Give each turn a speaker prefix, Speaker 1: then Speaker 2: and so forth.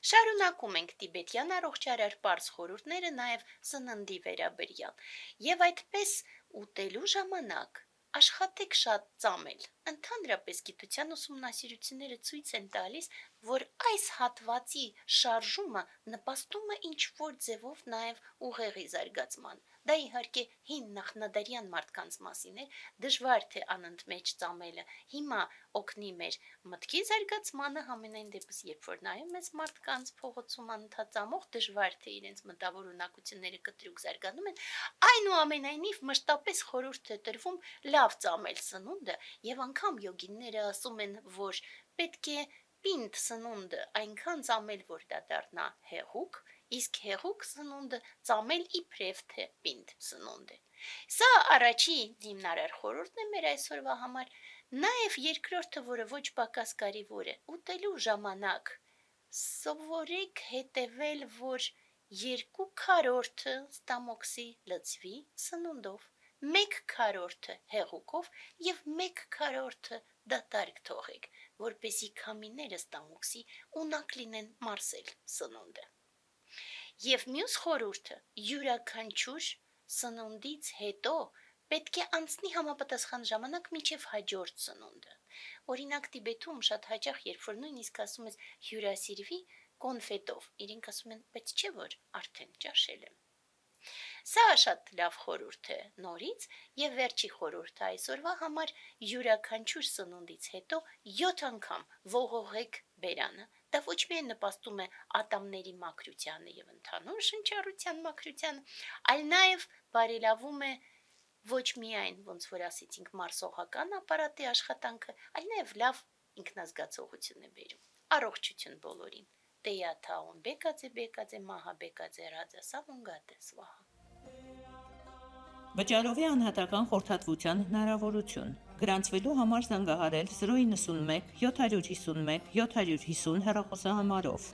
Speaker 1: Շարունակում ենք տիբետյան առողջարար պարզ խորհուրդները նաև սննդի վերաբերյալ, և այդպես ուտելու ժամանակ աշխատեք շատ ծամել, ընդհանրապես գիտության ուսումնասիրությունները ցույց են տալիս, որ այս հատվածի շարժումը նպաստում է ինչ-որ ձևով նաև ուղեղի զարգացման, դա իհարկե հին նախնադարյան մարդկանց մասին էր, դժվար թե անընդմեջ ծամելը, հիմա օգնի մեր մտքի զարգացմանը, համենայն դեպս երբ որ նայում ես մարդկանց փողոցում անընդհատ ծամող, դժվար թե իրենց մտավոր ունակությունները կտրուկ զարգանում են, այնուամենայնիվ մշտապես խորհուրդ է տրվում լավ ծամել սնունդը և անգամ յոգիները ասում են, որ պետք է պինդ սնունդը այնքան ծամել, որ դա դառնա հեղուկ, իսկ հեղուկ սնունդը ծամել իբրև թե պինդ սնունդ է։ Սա առաջի հիմնարար խորհուրդն է մեր այսօրվա համար, նաև երկրորդը, որը ոչ պակաս կարևոր է, ուտելու ժամանակ սովորեք հետևել, որ 2/4 ստամոքսի լցվի սնունդով, 1/4 հեղուկով և 1/4 դատարկ թողեք, որպեսզի քամիները ստամոքսի ունակ լինեն մարսել սնունդը։ Եվ մյուս խորհուրդը յուրաքանչյուր սնունդից հետո պետք է անցնի համապատասխան ժամանակ մինչև հաջորդ սնունդը։ Օրինակ Տիբետում շատ հաճախ, երբ որ նույնիսկ ասում ես հյուրասիրվի կոնֆետով, իրենք ասում են, բայց չէ որ արդեն ճաշել եմ։ Սա շատ լավ խորհուրդ է նորից և վերջի խորհուրդը այսօրվա համար յուրաքանչյուր սնունդից հետո 7 անգամ ողողեք բերանը։ Դա ոչ միայն նպաստում է ատամների մաքրությանը և ընդհանուր շնչառության մաքրությանը, այլ նաև բարելավում է ոչ միայն, ոնց որ ասեցինք, մարսողական ապարատի աշխատանքը, այլ նաև լավ ինքնազգացողություն է բերում։ Առողջություն բոլորին։ Տեյաթաուն բեկաձե մահա բեկաձե ռաձա սավունգատե սվահա։
Speaker 2: Վճարովի անհատական խորհրդատվության հնարավորություն։ Գրանցվելու համար զանգահարել 091 751 750 հեռախոսահամարով։